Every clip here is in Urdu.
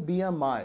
BMI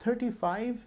35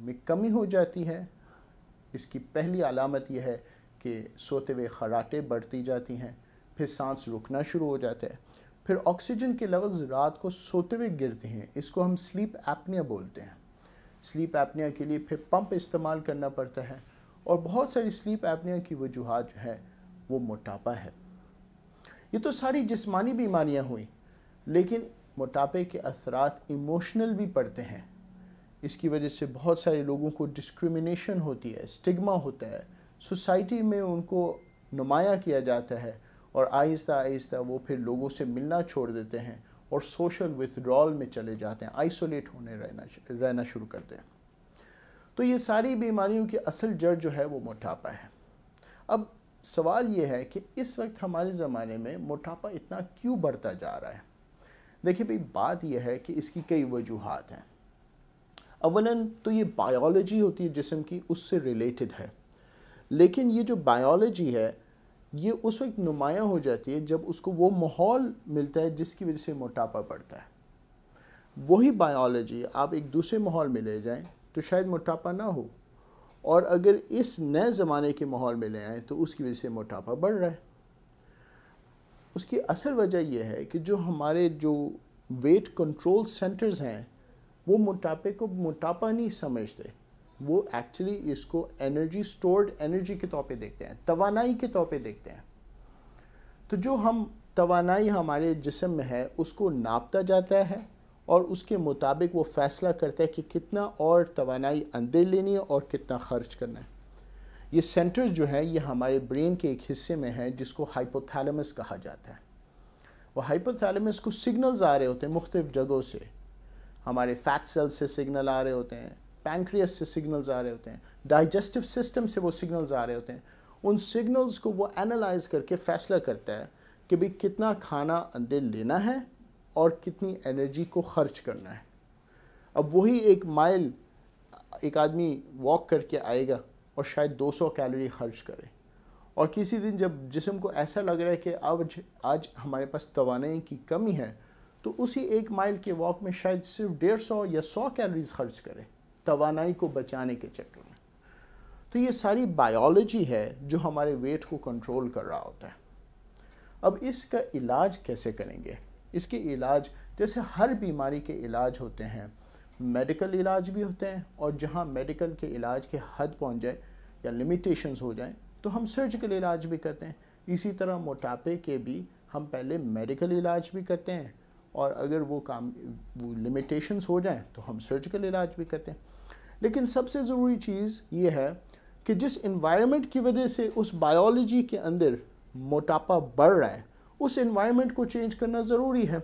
میں کمی ہو جاتی ہے۔ اس کی پہلی علامت یہ ہے کہ سوتے ہوئے خراٹیں بڑھتی جاتی ہیں، پھر سانس رکنا شروع ہو جاتا ہے، پھر آکسیجن کے لیولز رات کو سوتے ہوئے گرتے ہیں، اس کو ہم سلیپ ایپنیا بولتے ہیں۔ سلیپ ایپنیا کے لیے پھر پمپ استعمال کرنا پڑتا ہے، اور بہت ساری سلیپ ایپنیا کی وجوہات جو ہے وہ موٹاپا ہے۔ یہ تو ساری جسمانی بیماریاں ہوئیں، لیکن موٹاپے کے اثرات ایموشنل بھی پڑتے ہیں۔ اس کی وجہ سے بہت سارے لوگوں کو ڈسکریمنیشن ہوتی ہے، سٹگما ہوتا ہے، سوسائٹی میں ان کو نمایاں کیا جاتا ہے، اور آہستہ آہستہ وہ پھر لوگوں سے ملنا چھوڑ دیتے ہیں اور سوشل وتھڈرال میں چلے جاتے ہیں، آئسولیٹ ہونے رہنا شروع کرتے ہیں۔ تو یہ ساری بیماریوں کی اصل جڑ جو ہے وہ موٹاپا ہے۔ اب سوال یہ ہے کہ اس وقت ہمارے زمانے میں موٹاپا اتنا کیوں بڑھتا جا رہا ہے؟ دیکھیں بھئی، بات یہ ہے کہ اس کی کئی وجوہات ہیں۔ اولاً تو یہ بائیولوجی ہوتی ہے جسم کی، اس سے ریلیٹڈ ہے، لیکن یہ جو بائیولوجی ہے یہ اس وقت نمایاں ہو جاتی ہے جب اس کو وہ ماحول ملتا ہے جس کی وجہ سے موٹاپا بڑھتا ہے۔ وہی بائیولوجی آپ ایک دوسرے ماحول میں لے جائیں تو شاید موٹاپا نہ ہو، اور اگر اس نئے زمانے کے ماحول میں لے آئیں تو اس کی وجہ سے موٹاپا بڑھ رہا ہے۔ اس کی اصل وجہ یہ ہے کہ جو ہمارے ویٹ کنٹرول سینٹرز ہیں وہ موٹاپے کو موٹاپا نہیں سمجھتے، وہ ایکچولی اس کو سٹورڈ انرجی کے طور پہ دیکھتے ہیں، توانائی کے طور پہ دیکھتے ہیں۔ تو جو توانائی ہمارے جسم میں ہے اس کو ناپتا جاتا ہے، اور اس کے مطابق وہ فیصلہ کرتا ہے کہ کتنا اور توانائی اندر لینی ہے اور کتنا خرچ کرنا ہے۔ یہ سینٹر جو ہے یہ ہمارے برین کے ایک حصے میں ہے جس کو ہائپوتھیلمس کہا جاتا ہے۔ وہ ہائپوتھیلمس کو سگنلز آ رہے ہوتے ہیں مختلف جگہوں سے، ہمارے فیٹ سیل سے سگنل آ رہے ہوتے ہیں، پینکریاس سے سگنلز آ رہے ہوتے ہیں، ڈائجسٹو سسٹم سے وہ سگنلز آ رہے ہوتے ہیں۔ ان سگنلز کو وہ اینالائز کر کے فیصلہ کرتا ہے کہ بھی کتنا کھانا اندر لینا ہے اور کتنی انرجی کو خرچ کرنا ہے۔ اب وہی 1 مائل ایک آدمی واک کر کے آئے گا اور شاید 200 کیلوری خرچ کرے، اور کسی دن جب جسم کو ایسا لگ رہا ہے کہ آج ہمارے پاس توانائی کی کمی ہے تو اسی 1 مائل کے واک میں شاید صرف 150 یا 100 کیلوریز خرچ کرے توانائی کو بچانے کے چکر میں۔ تو یہ ساری بائیولوجی ہے جو ہمارے ویٹ کو کنٹرول کر رہا ہوتا ہے۔ اب اس کا علاج کیسے کریں گے؟ اس کے علاج جیسے ہر بیماری کے علاج ہوتے ہیں، میڈیکل علاج بھی ہوتے ہیں، اور جہاں میڈیکل کے علاج کے حد پہنچ جائے یا لمیٹیشنز ہو جائیں تو ہم سرجیکل علاج بھی کرتے ہیں۔ اسی طرح موٹاپے کے بھی ہم پہلے میڈیکل علاج بھی کرتے ہیں، اور اگر وہ لمیٹیشنز ہو جائیں تو ہم سرجیکل علاج بھی کرتے ہیں۔ لیکن سب سے ضروری چیز یہ ہے کہ جس انوائرمنٹ کی وجہ سے اس بائیولوجی کے اندر موٹاپا بڑھ رہا ہے اس انوائرمنٹ کو چینج کرنا ضروری ہے۔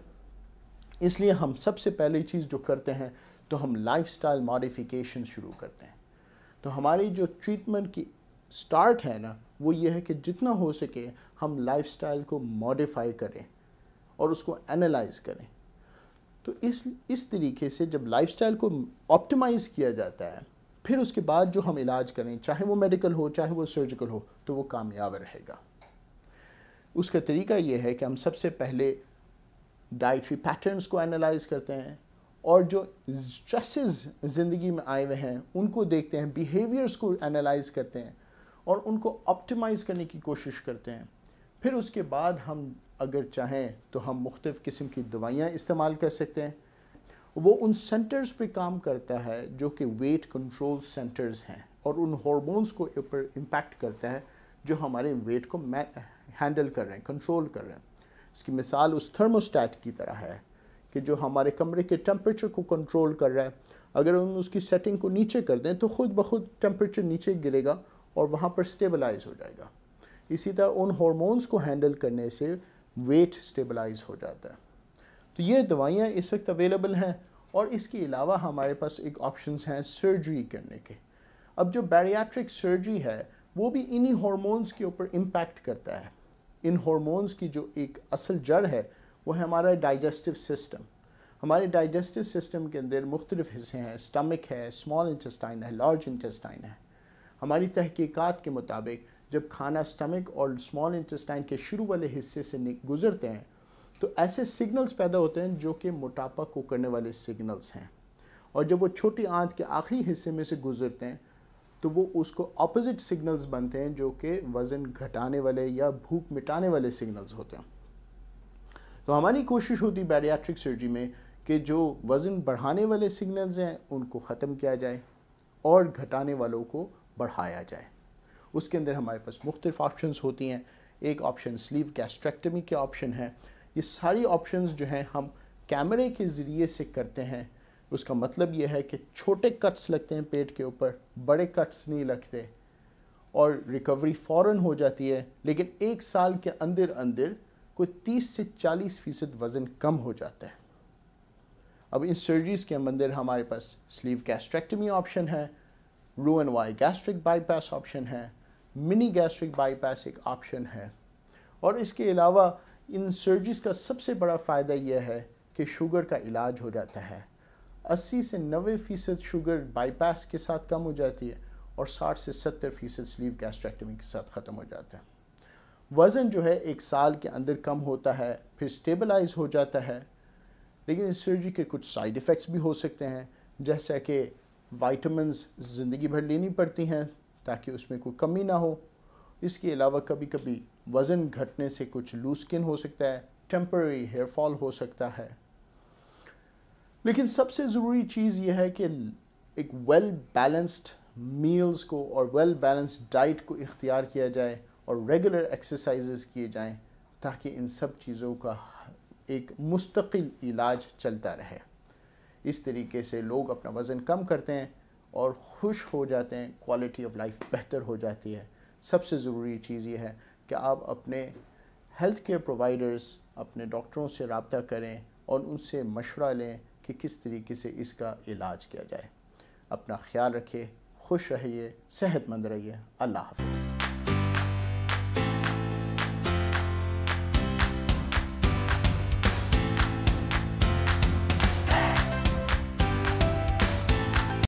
اس لیے ہم سب سے پہلی چیز جو کرتے ہیں تو ہم لائف سٹائل ماڈیفیکیشن شروع کرتے ہیں۔ تو ہماری جو ٹریٹمنٹ کی سٹارٹ ہے نا وہ یہ ہے کہ جتنا ہو سکے ہم لائف سٹائل کو ماڈیفائی کریں اور اس کو اینالائز کریں۔ تو اس طریقے سے جب لائف سٹائل کو آپٹیمائز کیا جاتا ہے پھر اس کے بعد جو ہم علاج کریں چاہے وہ میڈیکل ہو چاہے وہ سرجیکل ہو تو وہ کامیاب رہے گا۔ اس کا طریقہ یہ ہے کہ ہم سب سے پہلے ڈائٹری پیٹرنز کو اینالائز کرتے ہیں، اور جو سٹریسز زندگی میں آئے ہوئے ہیں ان کو دیکھتے ہیں، بیہیویئرز کو اینالائز کرتے ہیں اور ان کو آپٹیمائز کرنے کی کوشش کرتے ہیں۔ پھر اس کے بعد ہم اگر چاہیں تو ہم مختلف قسم کی دوائیاں استعمال کر سکتے ہیں۔ وہ ان سینٹرز پہ کام کرتا ہے جو کہ ویٹ کنٹرول سینٹرز ہیں، اور ان ہارمونز کو اوپر امپیکٹ کرتا ہے جو ہمارے ویٹ کو ہینڈل کر رہے ہیں، کنٹرول کر رہے ہیں۔ اس کی مثال اس تھرموسٹیٹ کی طرح ہے کہ جو ہمارے کمرے کے ٹیمپریچر کو کنٹرول کر رہا ہے۔ اگر ہم اس کی سیٹنگ کو نیچے کر دیں تو خود بخود ٹیمپریچر نیچے گرے گا اور وہاں پر سٹیبلائز ہو جائے گا۔ اسی طرح ان ہارمونز کو ہینڈل کرنے سے ویٹ سٹیبلائز ہو جاتا ہے۔ تو یہ دوائیاں اس وقت اویلیبل ہیں، اور اس کے علاوہ ہمارے پاس ایک آپشنز ہیں سرجری کرنے کے۔ اب جو بیریاٹرک سرجری ہے وہ بھی انہی ہارمونز کے اوپر امپیکٹ کرتا ہے۔ ان ہارمونز کی جو ایک اصل جڑ ہے وہ ہے ہمارا ڈائجسٹو سسٹم۔ ہمارے ڈائجسٹو سسٹم کے اندر مختلف حصے ہیں، سٹمک ہے، اسمال انٹسٹائن ہے، لارج انٹسٹائن ہے۔ ہماری تحقیقات کے مطابق جب کھانا سٹمک اور اسمال انٹسٹائن کے شروع والے حصے سے گزرتے ہیں تو ایسے سگنلز پیدا ہوتے ہیں جو کہ موٹاپا کو کرنے والے سگنلز ہیں، اور جب وہ چھوٹی آنت کے آخری حصے میں سے گزرتے ہیں تو وہ اس کو اپوزٹ سگنلز بنتے ہیں جو کہ وزن گھٹانے والے یا بھوک مٹانے والے سگنلز ہوتے ہیں۔ تو ہماری کوشش ہوتی بیریاٹرک سرجری میں کہ جو وزن بڑھانے والے سگنلز ہیں ان کو ختم کیا جائے اور گھٹانے والوں کو بڑھایا جائے۔ اس کے اندر ہمارے پاس مختلف آپشنز ہوتی ہیں۔ ایک آپشن سلیو گیسٹریکٹمی کے آپشن ہے۔ یہ ساری آپشنز جو ہیں ہم کیمرے کے ذریعے سے کرتے ہیں۔ اس کا مطلب یہ ہے کہ چھوٹے کٹس لگتے ہیں پیٹ کے اوپر، بڑے کٹس نہیں لگتے، اور ریکوری فوراً ہو جاتی ہے، لیکن 1 سال کے اندر اندر کوئی 30 سے 40% وزن کم ہو جاتا ہے۔ اب ان سرجریز کے اندر ہمارے پاس سلیو گیسٹریکٹمی آپشن ہے، رو en Y gastric bypass option ہے، منی گیسٹرک بائی پاس ایک آپشن ہے، اور اس کے علاوہ ان سرجریز کا سب سے بڑا فائدہ یہ ہے کہ شوگر کا علاج ہو جاتا ہے۔ 80 سے 90% شوگر بائی پاس کے ساتھ کم ہو جاتی ہے اور 60 سے 70% سلیو گیسٹریکٹمی کے ساتھ ختم ہو جاتا ہے۔ وزن جو ہے 1 سال کے اندر کم ہوتا ہے، پھر سٹیبلائز ہو جاتا ہے، لیکن اس سرجری کے کچھ سائیڈ ایفیکٹس بھی ہو سکتے ہیں، جیسا کہ وائٹامنز زندگی بھر لینی پڑتی ہیں تاکہ اس میں کوئی کمی نہ ہو۔ اس کے علاوہ کبھی کبھی وزن گھٹنے سے کچھ لوز اسکن ہو سکتا ہے، ٹیمپرری ہیئر فال ہو سکتا ہے۔ لیکن سب سے ضروری چیز یہ ہے کہ ایک ویل بیلنسڈ میلز کو اور ویل بیلنسڈ ڈائٹ کو اختیار کیا جائے اور ریگولر ایکسرسائزز کیے جائیں تاکہ ان سب چیزوں کا ایک مستقل علاج چلتا رہے۔ اس طریقے سے لوگ اپنا وزن کم کرتے ہیں اور خوش ہو جاتے ہیں، کوالٹی آف لائف بہتر ہو جاتی ہے۔ سب سے ضروری چیز یہ ہے کہ آپ اپنے ہیلتھ کیئر پرووائڈرز، اپنے ڈاکٹروں سے رابطہ کریں اور ان سے مشورہ لیں کہ کس طریقے سے اس کا علاج کیا جائے۔ اپنا خیال رکھیں، خوش رہیے، صحت مند رہیے۔ اللہ حافظ۔